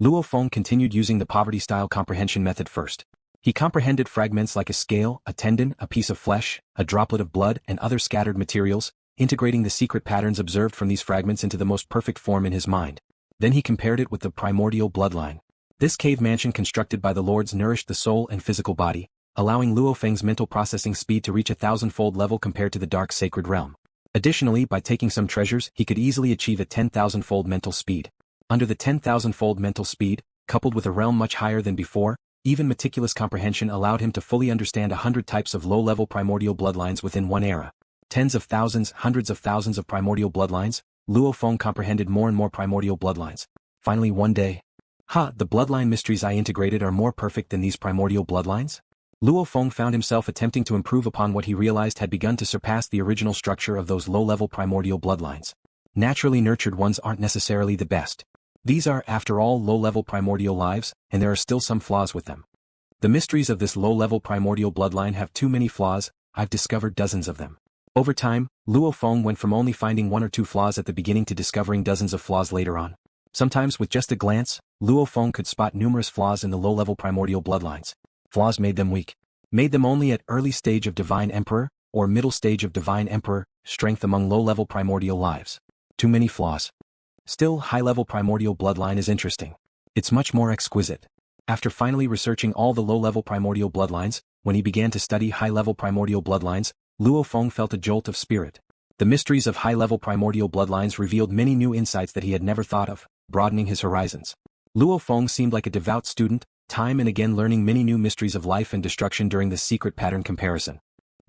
Luo Feng continued using the poverty-style comprehension method first. He comprehended fragments like a scale, a tendon, a piece of flesh, a droplet of blood, and other scattered materials, integrating the secret patterns observed from these fragments into the most perfect form in his mind. Then he compared it with the primordial bloodline. This cave mansion constructed by the lords nourished the soul and physical body, allowing Luo Feng's mental processing speed to reach a thousandfold level compared to the dark sacred realm. Additionally, by taking some treasures, he could easily achieve a 10,000-fold mental speed. Under the 10,000-fold mental speed, coupled with a realm much higher than before, even meticulous comprehension allowed him to fully understand 100 types of low-level primordial bloodlines within one era. Tens of thousands, hundreds of thousands of primordial bloodlines, Luo Feng comprehended more and more primordial bloodlines. Finally one day, the bloodline mysteries I integrated are more perfect than these primordial bloodlines? Luo Feng found himself attempting to improve upon what he realized had begun to surpass the original structure of those low-level primordial bloodlines. Naturally nurtured ones aren't necessarily the best. These are, after all, low-level primordial lives, and there are still some flaws with them. The mysteries of this low-level primordial bloodline have too many flaws. I've discovered dozens of them. Over time, Luo Feng went from only finding one or two flaws at the beginning to discovering dozens of flaws later on. Sometimes with just a glance, Luo Feng could spot numerous flaws in the low-level primordial bloodlines. Flaws made them weak. Made them only at early stage of Divine Emperor, or middle stage of Divine Emperor, strength among low-level primordial lives. Too many flaws. Still, high-level primordial bloodline is interesting. It's much more exquisite. After finally researching all the low-level primordial bloodlines, when he began to study high-level primordial bloodlines, Luo Feng felt a jolt of spirit. The mysteries of high-level primordial bloodlines revealed many new insights that he had never thought of, broadening his horizons. Luo Feng seemed like a devout student, time and again learning many new mysteries of life and destruction during this secret pattern comparison.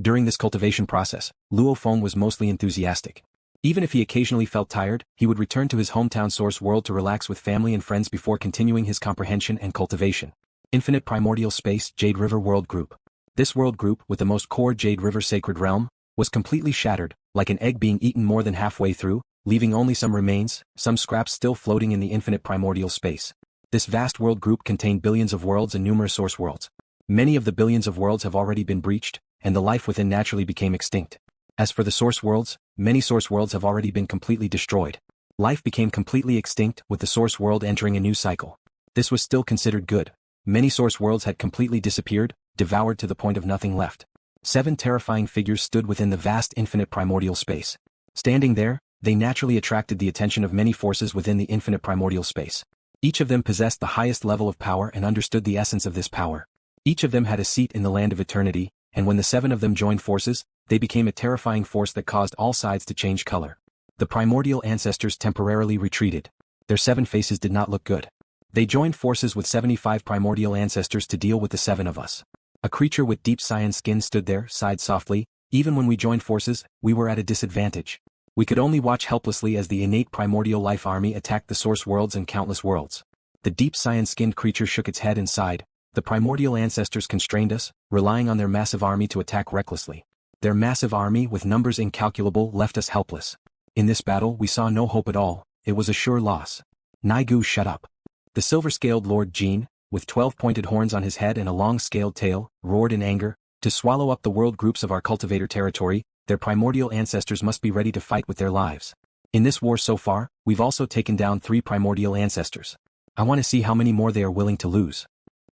During this cultivation process, Luo Feng was mostly enthusiastic. Even if he occasionally felt tired, he would return to his hometown source world to relax with family and friends before continuing his comprehension and cultivation. Infinite Primordial Space Jade River World Group. This world group, with the most core Jade River sacred realm, was completely shattered, like an egg being eaten more than halfway through, leaving only some remains, some scraps still floating in the infinite primordial space. This vast world group contained billions of worlds and numerous source worlds. Many of the billions of worlds have already been breached, and the life within naturally became extinct. As for the source worlds, many source worlds have already been completely destroyed. Life became completely extinct, with the source world entering a new cycle. This was still considered good. Many source worlds had completely disappeared, devoured to the point of nothing left. 7 terrifying figures stood within the vast infinite primordial space. Standing there, they naturally attracted the attention of many forces within the infinite primordial space. Each of them possessed the highest level of power and understood the essence of this power. Each of them had a seat in the land of eternity, and when the 7 of them joined forces, they became a terrifying force that caused all sides to change color. The primordial ancestors temporarily retreated. Their 7 faces did not look good. They joined forces with 75 primordial ancestors to deal with the 7 of us. A creature with deep cyan skin stood there, sighed softly. Even when we joined forces, we were at a disadvantage. We could only watch helplessly as the innate primordial life army attacked the source worlds and countless worlds. The deep cyan-skinned creature shook its head and sighed. The primordial ancestors constrained us, relying on their massive army to attack recklessly. Their massive army, with numbers incalculable, left us helpless. In this battle we saw no hope at all. It was a sure loss. Naigu, shut up. The silver-scaled Lord Jean, with 12 pointed horns on his head and a long-scaled tail, roared in anger. To swallow up the world groups of our cultivator territory, their primordial ancestors must be ready to fight with their lives. In this war so far, we've also taken down 3 primordial ancestors. I want to see how many more they are willing to lose.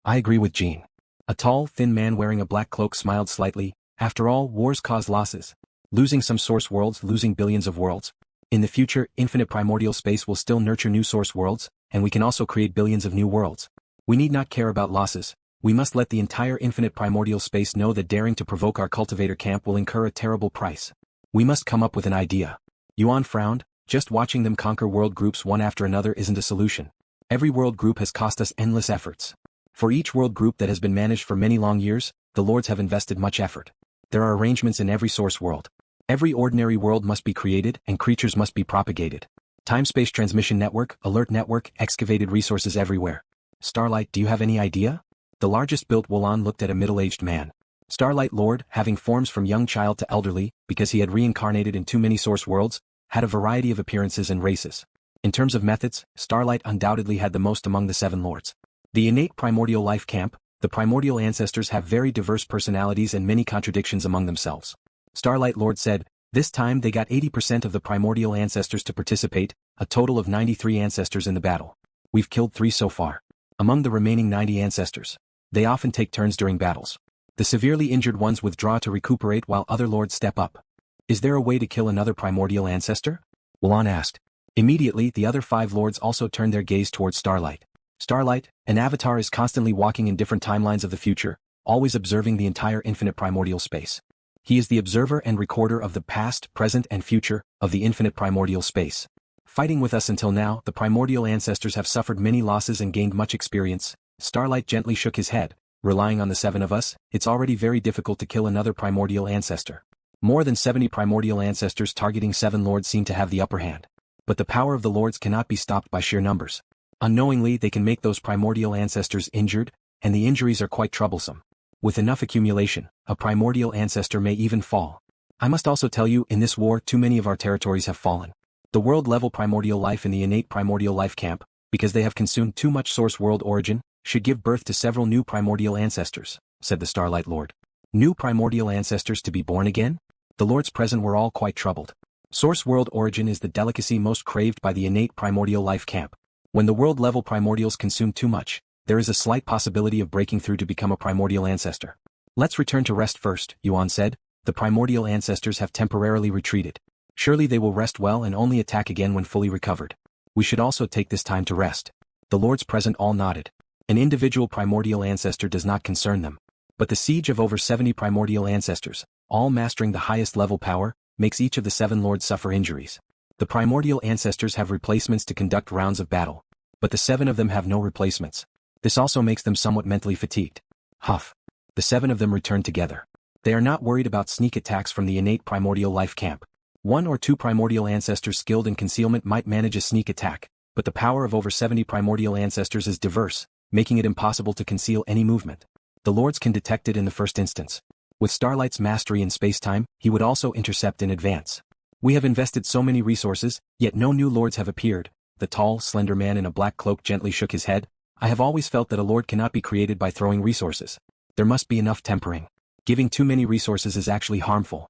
I agree with Jean. A tall, thin man wearing a black cloak smiled slightly. After all, wars cause losses. Losing some source worlds, losing billions of worlds. In the future, infinite primordial space will still nurture new source worlds, and we can also create billions of new worlds. We need not care about losses. We must let the entire infinite primordial space know that daring to provoke our cultivator camp will incur a terrible price. We must come up with an idea. Yuan frowned. Just watching them conquer world groups one after another isn't a solution. Every world group has cost us endless efforts. For each world group that has been managed for many long years, the lords have invested much effort. There are arrangements in every source world. Every ordinary world must be created and creatures must be propagated. Time-space transmission network, alert network, excavated resources everywhere. Starlight, do you have any idea? The largest built Wulan looked at a middle-aged man. Starlight Lord, having forms from young child to elderly, because he had reincarnated in too many source worlds, had a variety of appearances and races. In terms of methods, Starlight undoubtedly had the most among the 7 lords. The innate primordial life camp, the primordial ancestors have very diverse personalities and many contradictions among themselves. Starlight Lord said, this time they got 80% of the primordial ancestors to participate, a total of 93 ancestors in the battle. We've killed 3 so far. Among the remaining 90 ancestors, they often take turns during battles. The severely injured ones withdraw to recuperate while other lords step up. Is there a way to kill another primordial ancestor? Wulan asked. Immediately, the other 5 lords also turned their gaze towards Starlight. Starlight, an avatar, is constantly walking in different timelines of the future, always observing the entire infinite primordial space. He is the observer and recorder of the past, present, and future of the infinite primordial space. Fighting with us until now, the primordial ancestors have suffered many losses and gained much experience. Starlight gently shook his head. Relying on the 7 of us, it's already very difficult to kill another primordial ancestor. More than 70 primordial ancestors targeting 7 lords seem to have the upper hand. But the power of the lords cannot be stopped by sheer numbers. Unknowingly, they can make those primordial ancestors injured, and the injuries are quite troublesome. With enough accumulation, a primordial ancestor may even fall. I must also tell you, in this war, too many of our territories have fallen. The world-level primordial life in the innate primordial life camp, because they have consumed too much source world origin, should give birth to several new primordial ancestors, said the Starlight Lord. New primordial ancestors to be born again? The lords present were all quite troubled. Source world origin is the delicacy most craved by the innate primordial life camp. When the world-level primordials consume too much, there is a slight possibility of breaking through to become a primordial ancestor. Let's return to rest first, Yuan said. The primordial ancestors have temporarily retreated. Surely they will rest well and only attack again when fully recovered. We should also take this time to rest. The lords present all nodded. An individual primordial ancestor does not concern them. But the siege of over 70 primordial ancestors, all mastering the highest level power, makes each of the 7 lords suffer injuries. The primordial ancestors have replacements to conduct rounds of battle. But the 7 of them have no replacements. This also makes them somewhat mentally fatigued. Huff. The 7 of them return together. They are not worried about sneak attacks from the innate primordial life camp. 1 or 2 primordial ancestors skilled in concealment might manage a sneak attack, but the power of over 70 primordial ancestors is diverse, making it impossible to conceal any movement. The lords can detect it in the first instance. With Starlight's mastery in space-time, he would also intercept in advance. We have invested so many resources, yet no new lords have appeared. The tall, slender man in a black cloak gently shook his head. I have always felt that a lord cannot be created by throwing resources. There must be enough tempering. Giving too many resources is actually harmful.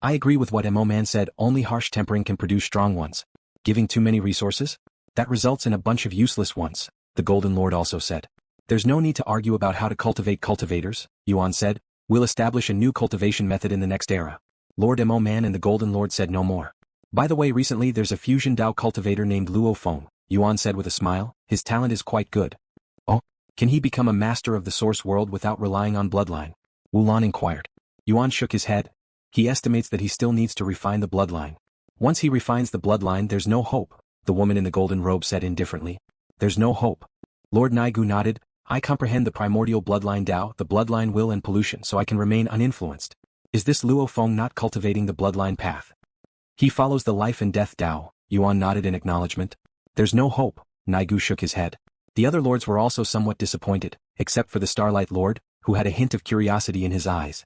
I agree with what Mo Man said, only harsh tempering can produce strong ones. Giving too many resources? That results in a bunch of useless ones, the Golden Lord also said. There's no need to argue about how to cultivate cultivators, Yuan said. We'll establish a new cultivation method in the next era. Lord Mo Man and the Golden Lord said no more. By the way, recently there's a fusion Dao cultivator named Luo Feng, Yuan said with a smile. His talent is quite good. Oh, can he become a master of the source world without relying on bloodline? Wulan inquired. Yuan shook his head. He estimates that he still needs to refine the bloodline. Once he refines the bloodline, there's no hope, the woman in the golden robe said indifferently. There's no hope. Lord Naigu nodded. I comprehend the primordial bloodline Dao, the bloodline will and pollution, so I can remain uninfluenced. Is this Luo Feng not cultivating the bloodline path? He follows the life and death Dao, Yuan nodded in acknowledgement. There's no hope, Naigu shook his head. The other lords were also somewhat disappointed, except for the Starlight Lord, who had a hint of curiosity in his eyes.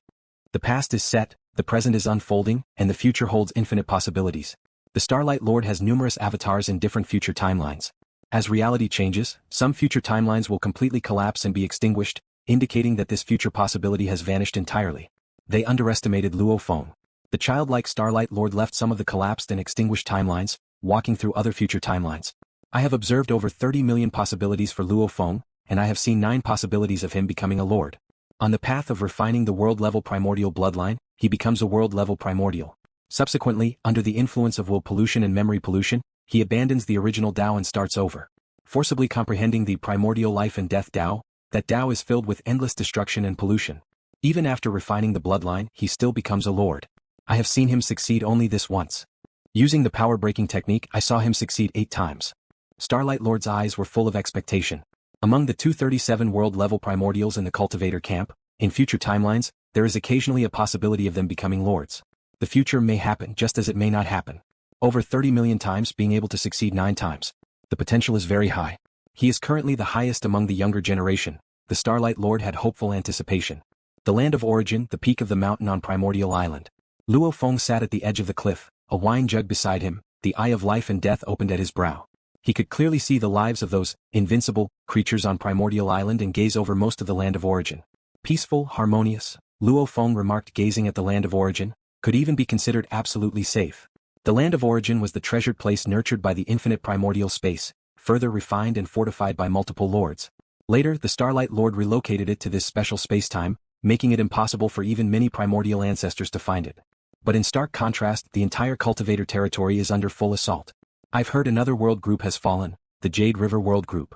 The past is set, the present is unfolding, and the future holds infinite possibilities. The Starlight Lord has numerous avatars in different future timelines. As reality changes, some future timelines will completely collapse and be extinguished, indicating that this future possibility has vanished entirely. They underestimated Luo Feng. The childlike Starlight Lord left some of the collapsed and extinguished timelines, walking through other future timelines. I have observed over 30 million possibilities for Luo Feng, and I have seen 9 possibilities of him becoming a lord. On the path of refining the world-level primordial bloodline, he becomes a world-level primordial. Subsequently, under the influence of will pollution and memory pollution, he abandons the original Dao and starts over. Forcibly comprehending the primordial life and death Dao, that Dao is filled with endless destruction and pollution. Even after refining the bloodline, he still becomes a lord. I have seen him succeed only this once. Using the power-breaking technique, I saw him succeed 8 times. Starlight Lord's eyes were full of expectation. Among the 237 world-level primordials in the cultivator camp, in future timelines, there is occasionally a possibility of them becoming lords. The future may happen just as it may not happen. Over 30 million times being able to succeed 9 times. The potential is very high. He is currently the highest among the younger generation. The Starlight Lord had hopeful anticipation. The land of origin, the peak of the mountain on Primordial Island. Luo Feng sat at the edge of the cliff, a wine jug beside him, the eye of life and death opened at his brow. He could clearly see the lives of those invincible creatures on Primordial Island and gaze over most of the land of origin. Peaceful, harmonious, Luo Feng remarked, gazing at the land of origin, could even be considered absolutely safe. The land of origin was the treasured place nurtured by the infinite primordial space, further refined and fortified by multiple lords. Later, the Starlight Lord relocated it to this special spacetime, making it impossible for even many primordial ancestors to find it. But in stark contrast, the entire cultivator territory is under full assault. I've heard another world group has fallen, the Jade River World Group.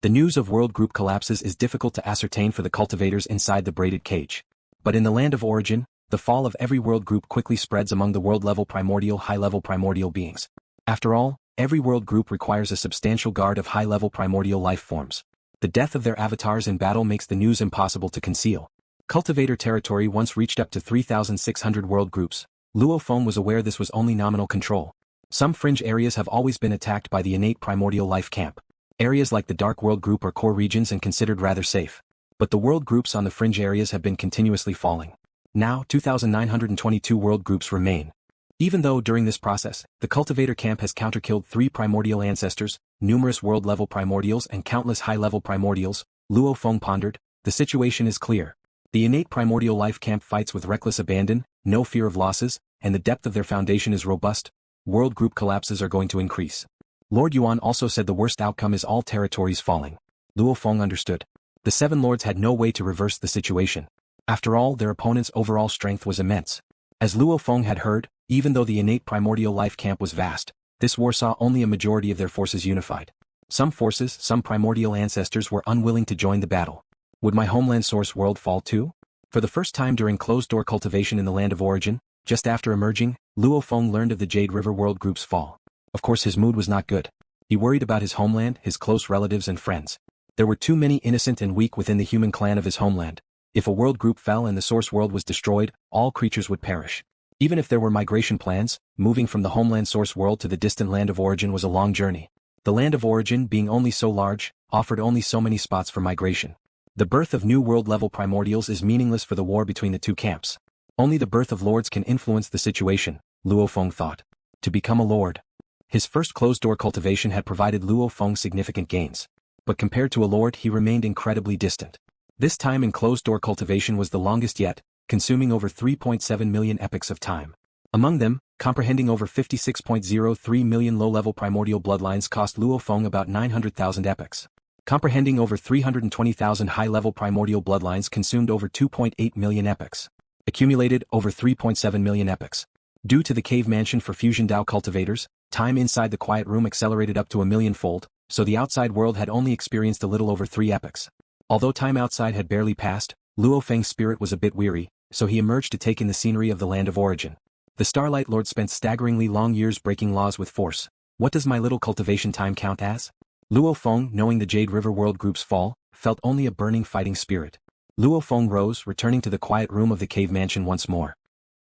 The news of world group collapses is difficult to ascertain for the cultivators inside the braided cage. But in the land of origin, the fall of every world group quickly spreads among the world-level primordial high-level primordial beings. After all, every world group requires a substantial guard of high-level primordial life forms. The death of their avatars in battle makes the news impossible to conceal. Cultivator territory once reached up to 3,600 world groups. Luo Feng was aware this was only nominal control. Some fringe areas have always been attacked by the innate primordial life camp. Areas like the Dark World Group are core regions and considered rather safe. But the world groups on the fringe areas have been continuously falling. Now, 2,922 world groups remain. Even though during this process, the cultivator camp has counterkilled 3 primordial ancestors, numerous world-level primordials and countless high-level primordials, Luo Feng pondered, the situation is clear. The innate primordial life camp fights with reckless abandon, no fear of losses, and the depth of their foundation is robust. World group collapses are going to increase. Lord Yuan also said the worst outcome is all territories falling. Luo Feng understood. The 7 lords had no way to reverse the situation. After all, their opponent's overall strength was immense. As Luo Feng had heard, even though the innate primordial life camp was vast, this war saw only a majority of their forces unified. Some forces, some primordial ancestors were unwilling to join the battle. Would my homeland source world fall too? For the first time during closed-door cultivation in the land of origin, just after emerging, Luo Feng learned of the Jade River World Group's fall. Of course his mood was not good. He worried about his homeland, his close relatives and friends. There were too many innocent and weak within the human clan of his homeland. If a world group fell and the source world was destroyed, all creatures would perish. Even if there were migration plans, moving from the homeland source world to the distant land of origin was a long journey. The land of origin, being only so large, offered only so many spots for migration. The birth of new world-level primordials is meaningless for the war between the two camps. Only the birth of lords can influence the situation, Luo Feng thought. To become a lord. His first closed-door cultivation had provided Luo Feng significant gains. But compared to a lord he remained incredibly distant. This time in closed-door cultivation was the longest yet, consuming over 3.7 million epochs of time. Among them, comprehending over 56.03 million low-level primordial bloodlines cost Luo Feng about 900,000 epochs. Comprehending over 320,000 high-level primordial bloodlines consumed over 2.8 million epochs. Accumulated over 3.7 million epochs. Due to the cave mansion for fusion Dao cultivators, time inside the quiet room accelerated up to a millionfold, so the outside world had only experienced a little over 3 epochs. Although time outside had barely passed, Luo Feng's spirit was a bit weary, so he emerged to take in the scenery of the land of origin. The Starlight Lord spent staggeringly long years breaking laws with force. What does my little cultivation time count as? Luo Feng, knowing the Jade River World Group's fall, felt only a burning fighting spirit. Luo Feng rose, returning to the quiet room of the cave mansion once more.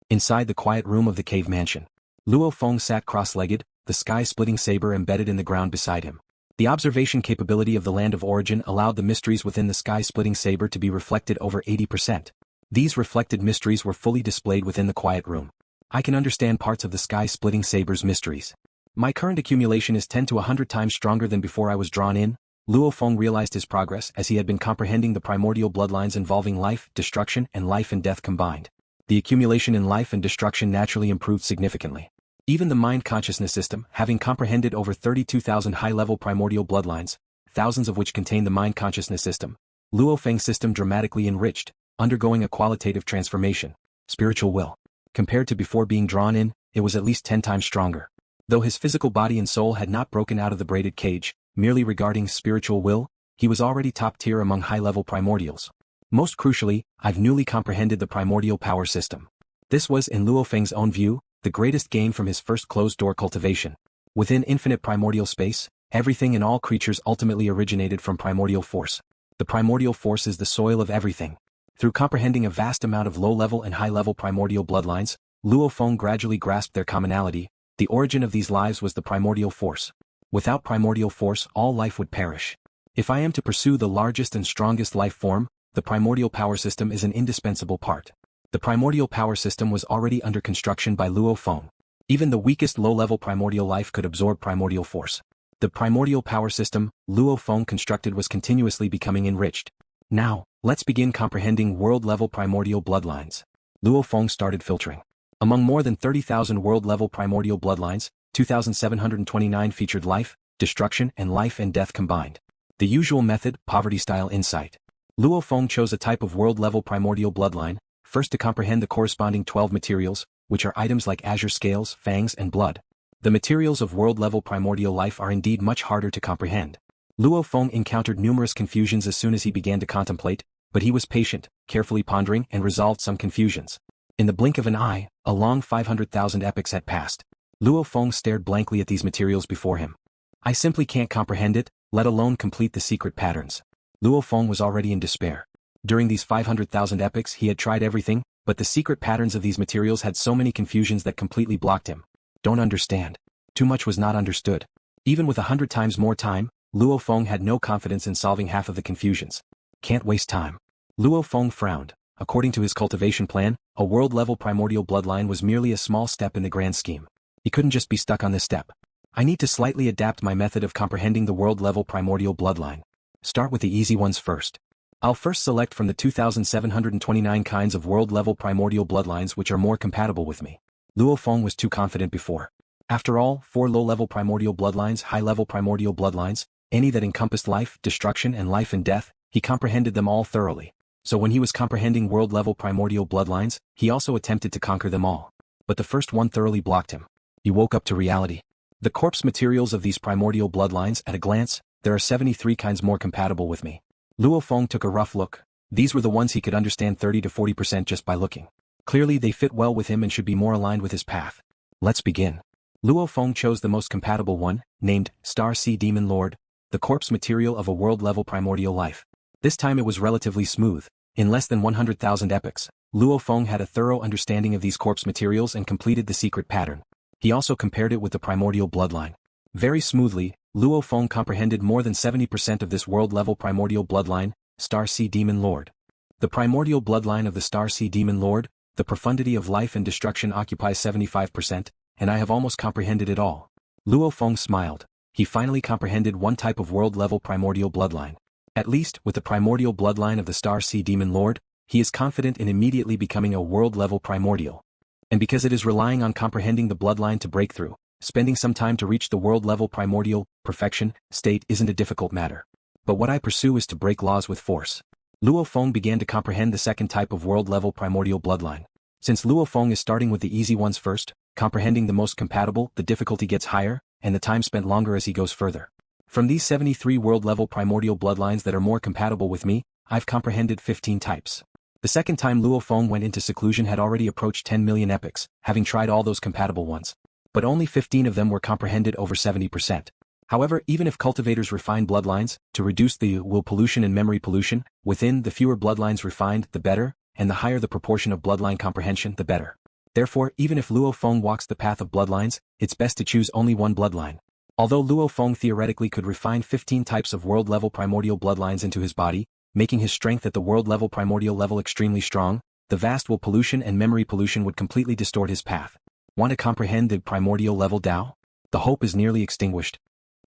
Inside the quiet room of the cave mansion, Luo Feng sat cross-legged, the sky-splitting saber embedded in the ground beside him. The observation capability of the land of origin allowed the mysteries within the sky-splitting saber to be reflected over 80%. These reflected mysteries were fully displayed within the quiet room. I can understand parts of the sky-splitting saber's mysteries. My current accumulation is 10 to 100 times stronger than before I was drawn in. Luo Feng realized his progress as he had been comprehending the primordial bloodlines involving life, destruction, and life and death combined. The accumulation in life and destruction naturally improved significantly. Even the mind consciousness system, having comprehended over 32,000 high-level primordial bloodlines, thousands of which contain the mind consciousness system, Luo Feng's system dramatically enriched, undergoing a qualitative transformation. Spiritual will. Compared to before being drawn in, it was at least 10 times stronger. Though his physical body and soul had not broken out of the braided cage, merely regarding spiritual will, he was already top tier among high-level primordials. Most crucially, I've newly comprehended the primordial power system. This was, in Luo Feng's own view, the greatest gain from his first closed-door cultivation. Within infinite primordial space, everything and all creatures ultimately originated from primordial force. The primordial force is the soil of everything. Through comprehending a vast amount of low-level and high-level primordial bloodlines, Luo Feng gradually grasped their commonality. The origin of these lives was the primordial force. Without primordial force, all life would perish. If I am to pursue the largest and strongest life form, the primordial power system is an indispensable part. The primordial power system was already under construction by Luo Feng. Even the weakest low-level primordial life could absorb primordial force. The primordial power system Luo Feng constructed was continuously becoming enriched. Now, let's begin comprehending world-level primordial bloodlines. Luo Feng started filtering. Among more than 30,000 world-level primordial bloodlines, 2,729 featured life, destruction and life and death combined. The usual method, poverty-style insight. Luo Feng chose a type of world-level primordial bloodline, first to comprehend the corresponding 12 materials, which are items like azure scales, fangs and blood. The materials of world-level primordial life are indeed much harder to comprehend. Luo Feng encountered numerous confusions as soon as he began to contemplate, but he was patient, carefully pondering and resolved some confusions. In the blink of an eye, a long 500,000 epochs had passed. Luo Feng stared blankly at these materials before him. I simply can't comprehend it, let alone complete the secret patterns. Luo Feng was already in despair. During these 500,000 epochs he had tried everything, but the secret patterns of these materials had so many confusions that completely blocked him. Don't understand. Too much was not understood. Even with 100 times more time, Luo Feng had no confidence in solving half of the confusions. Can't waste time. Luo Feng frowned. According to his cultivation plan, a world-level primordial bloodline was merely a small step in the grand scheme. He couldn't just be stuck on this step. I need to slightly adapt my method of comprehending the world-level primordial bloodline. Start with the easy ones first. I'll first select from the 2,729 kinds of world-level primordial bloodlines which are more compatible with me. Luo Feng was too confident before. After all, 4 low-level primordial bloodlines, high-level primordial bloodlines, any that encompassed life, destruction and life and death, he comprehended them all thoroughly. So when he was comprehending world-level primordial bloodlines, he also attempted to conquer them all. But the first one thoroughly blocked him. He woke up to reality. The corpse materials of these primordial bloodlines, at a glance, there are 73 kinds more compatible with me. Luo Feng took a rough look. These were the ones he could understand 30 to 40% just by looking. Clearly they fit well with him and should be more aligned with his path. Let's begin. Luo Feng chose the most compatible one, named Star Sea Demon Lord, the corpse material of a world-level primordial life. This time it was relatively smooth. In less than 100,000 epochs, Luo Feng had a thorough understanding of these corpse materials and completed the secret pattern. He also compared it with the primordial bloodline. Very smoothly, Luo Feng comprehended more than 70% of this world-level primordial bloodline, Star Sea Demon Lord. The primordial bloodline of the Star Sea Demon Lord, the profundity of life and destruction occupies 75%, and I have almost comprehended it all. Luo Feng smiled. He finally comprehended one type of world-level primordial bloodline. At least, with the primordial bloodline of the Star Sea Demon Lord, he is confident in immediately becoming a world-level primordial. And because it is relying on comprehending the bloodline to break through, spending some time to reach the world-level primordial perfection state isn't a difficult matter. But what I pursue is to break laws with force. Luo Feng began to comprehend the second type of world-level primordial bloodline. Since Luo Feng is starting with the easy ones first, comprehending the most compatible, the difficulty gets higher, and the time spent longer as he goes further. From these 73 world-level primordial bloodlines that are more compatible with me, I've comprehended 15 types. The second time Luo Feng went into seclusion had already approached 10 million epochs, having tried all those compatible ones. But only 15 of them were comprehended over 70%. However, even if cultivators refine bloodlines, to reduce the will pollution and memory pollution, within the fewer bloodlines refined, the better, and the higher the proportion of bloodline comprehension, the better. Therefore, even if Luo Feng walks the path of bloodlines, it's best to choose only one bloodline. Although Luo Feng theoretically could refine 15 types of world-level primordial bloodlines into his body, making his strength at the world-level primordial level extremely strong, the vast will pollution and memory pollution would completely distort his path. Want to comprehend the primordial level Tao? The hope is nearly extinguished.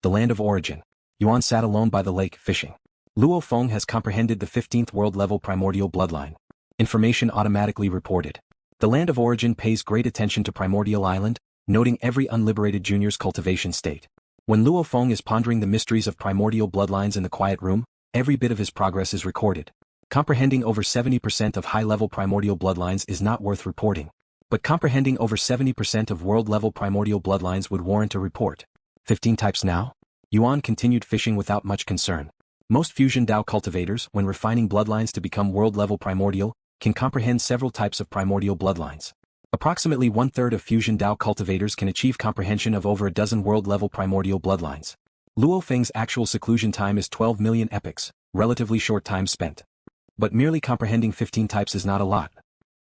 The land of origin. Yuan sat alone by the lake, fishing. Luo Feng has comprehended the 15th world-level primordial bloodline. Information automatically reported. The land of origin pays great attention to Primordial Island, noting every unliberated junior's cultivation state. When Luo Feng is pondering the mysteries of primordial bloodlines in the quiet room, every bit of his progress is recorded. Comprehending over 70% of high-level primordial bloodlines is not worth reporting. But comprehending over 70% of world-level primordial bloodlines would warrant a report. 15 types now? Yuan continued fishing without much concern. Most fusion Dao cultivators, when refining bloodlines to become world-level primordial, can comprehend several types of primordial bloodlines. Approximately 1/3 of fusion Dao cultivators can achieve comprehension of over a dozen world-level primordial bloodlines. LuoFeng's actual seclusion time is 12 million epochs, relatively short time spent. But merely comprehending 15 types is not a lot.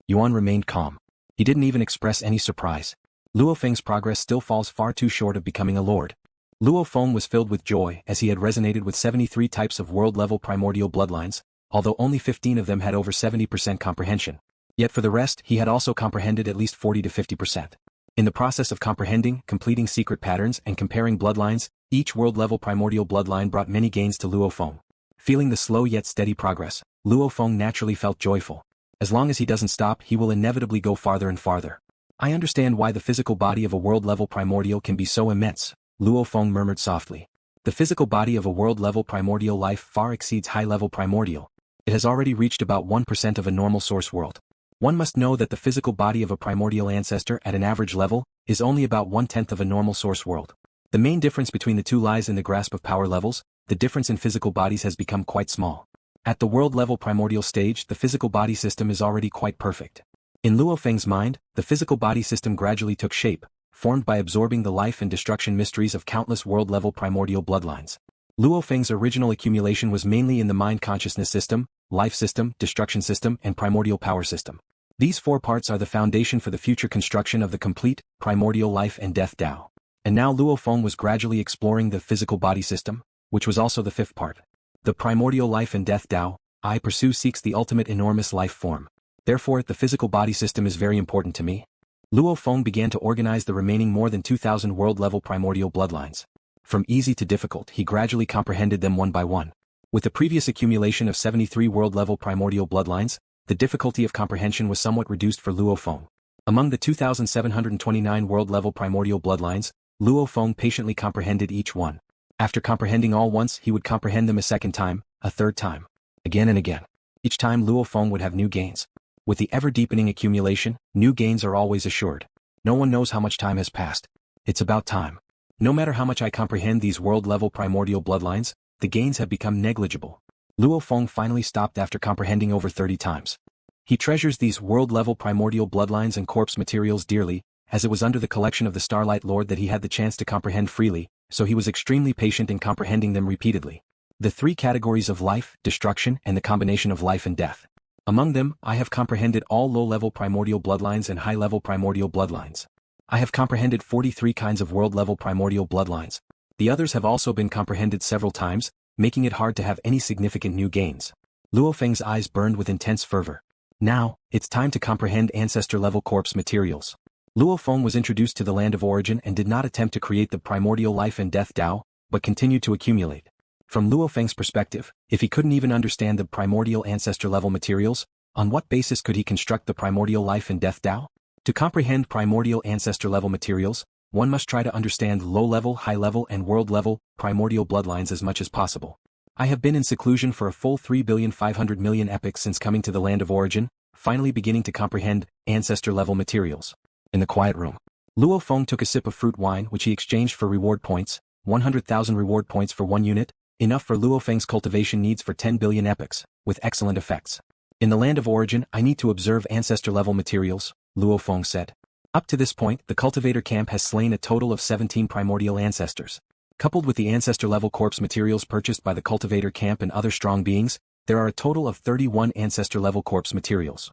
Yuan remained calm. He didn't even express any surprise. LuoFeng's progress still falls far too short of becoming a lord. Luo Feng was filled with joy as he had resonated with 73 types of world-level primordial bloodlines, although only 15 of them had over 70% comprehension. Yet for the rest he had also comprehended at least 40 to 50%. In the process of comprehending, completing secret patterns and comparing bloodlines, each world-level primordial bloodline brought many gains to Luo Feng. Feeling the slow yet steady progress, Luo Feng naturally felt joyful. As long as he doesn't stop, he will inevitably go farther and farther. I understand why the physical body of a world-level primordial can be so immense, Luo Feng murmured softly. The physical body of a world-level primordial life far exceeds high-level primordial. It has already reached about 1% of a normal source world. One must know that the physical body of a primordial ancestor at an average level is only about 1/10 of a normal source world. The main difference between the two lies in the grasp of power levels. The difference in physical bodies has become quite small. At the world-level primordial stage, the physical body system is already quite perfect. In LuoFeng's mind, the physical body system gradually took shape, formed by absorbing the life and destruction mysteries of countless world-level primordial bloodlines. LuoFeng's original accumulation was mainly in the mind consciousness system, life system, destruction system, and primordial power system. These four parts are the foundation for the future construction of the complete, primordial life and death Tao. And now Luo Feng was gradually exploring the physical body system, which was also the fifth part. The primordial life and death Tao, I pursue seeks the ultimate enormous life form. Therefore, the physical body system is very important to me. Luo Feng began to organize the remaining more than 2,000 world-level primordial bloodlines. From easy to difficult, he gradually comprehended them one by one. With the previous accumulation of 73 world-level primordial bloodlines, the difficulty of comprehension was somewhat reduced for Luo Feng. Among the 2,729 world-level primordial bloodlines, Luo Feng patiently comprehended each one. After comprehending all once, he would comprehend them a second time, a third time, again and again. Each time Luo Feng would have new gains. With the ever-deepening accumulation, new gains are always assured. No one knows how much time has passed. It's about time. No matter how much I comprehend these world-level primordial bloodlines, the gains have become negligible. Luo Feng finally stopped after comprehending over 30 times. He treasures these world-level primordial bloodlines and corpse materials dearly, as it was under the collection of the Starlight Lord that he had the chance to comprehend freely, so he was extremely patient in comprehending them repeatedly. The three categories of life, destruction, and the combination of life and death. Among them, I have comprehended all low-level primordial bloodlines and high-level primordial bloodlines. I have comprehended 43 kinds of world-level primordial bloodlines. The others have also been comprehended several times, making it hard to have any significant new gains. LuoFeng's eyes burned with intense fervor. Now, it's time to comprehend ancestor-level corpse materials. Luo Feng was introduced to the land of origin and did not attempt to create the primordial life and death Tao, but continued to accumulate. From Luo Feng's perspective, if he couldn't even understand the primordial ancestor-level materials, on what basis could he construct the primordial life and death Tao? To comprehend primordial ancestor-level materials, one must try to understand low-level, high-level, and world-level primordial bloodlines as much as possible. I have been in seclusion for a full 3,500,000,000 epochs since coming to the land of origin, finally beginning to comprehend ancestor-level materials. In the quiet room, Luo Feng took a sip of fruit wine which he exchanged for reward points, 100,000 reward points for 1 unit, enough for Luo Feng's cultivation needs for 10 billion epochs, with excellent effects. In the land of origin, I need to observe ancestor-level materials, Luo Feng said. Up to this point, the cultivator camp has slain a total of 17 primordial ancestors. Coupled with the ancestor-level corpse materials purchased by the cultivator camp and other strong beings, there are a total of 31 ancestor-level corpse materials.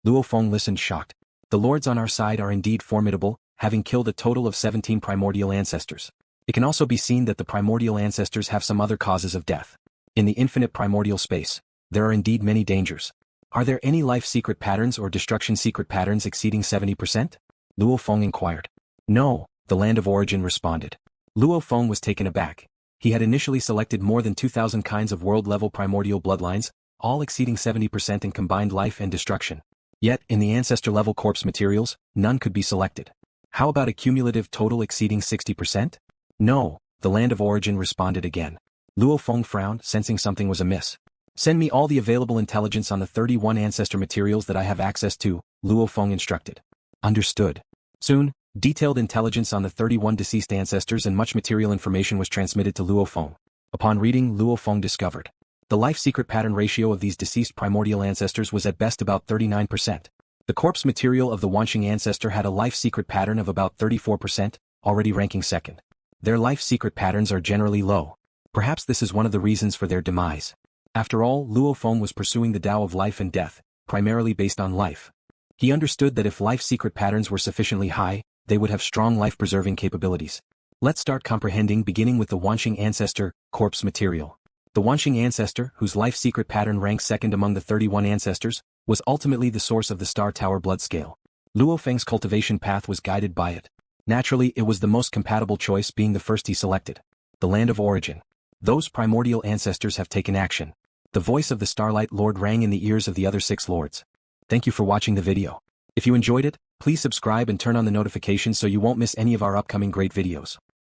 Luo Feng listened shocked. The lords on our side are indeed formidable, having killed a total of 17 primordial ancestors. It can also be seen that the primordial ancestors have some other causes of death. In the infinite primordial space, there are indeed many dangers. Are there any life secret patterns or destruction secret patterns exceeding 70%? Luo Feng inquired. No, the land of origin responded. Luo Feng was taken aback. He had initially selected more than 2,000 kinds of world-level primordial bloodlines, all exceeding 70% in combined life and destruction. Yet, in the ancestor-level corpse materials, none could be selected. How about a cumulative total exceeding 60%? No, the land of origin responded again. Luo Feng frowned, sensing something was amiss. Send me all the available intelligence on the 31 ancestor materials that I have access to, Luo Feng instructed. Understood. Soon, detailed intelligence on the 31 deceased ancestors and much material information was transmitted to Luo Feng. Upon reading, Luo Feng discovered the life secret pattern ratio of these deceased primordial ancestors was at best about 39%. The corpse material of the Wanxing ancestor had a life secret pattern of about 34%, already ranking second. Their life secret patterns are generally low. Perhaps this is one of the reasons for their demise. After all, Luo Feng was pursuing the Tao of life and death, primarily based on life. He understood that if life secret patterns were sufficiently high, they would have strong life-preserving capabilities. Let's start comprehending, beginning with the Wanxing ancestor, corpse material. The Wanxing ancestor, whose life secret pattern ranks second among the 31 ancestors, was ultimately the source of the Star Tower blood scale. Luo Feng's cultivation path was guided by it. Naturally, it was the most compatible choice, being the first he selected. The land of origin. Those primordial ancestors have taken action. The voice of the Starlight Lord rang in the ears of the other 6 lords. Thank you for watching the video. If you enjoyed it, please subscribe and turn on the notifications so you won't miss any of our upcoming great videos.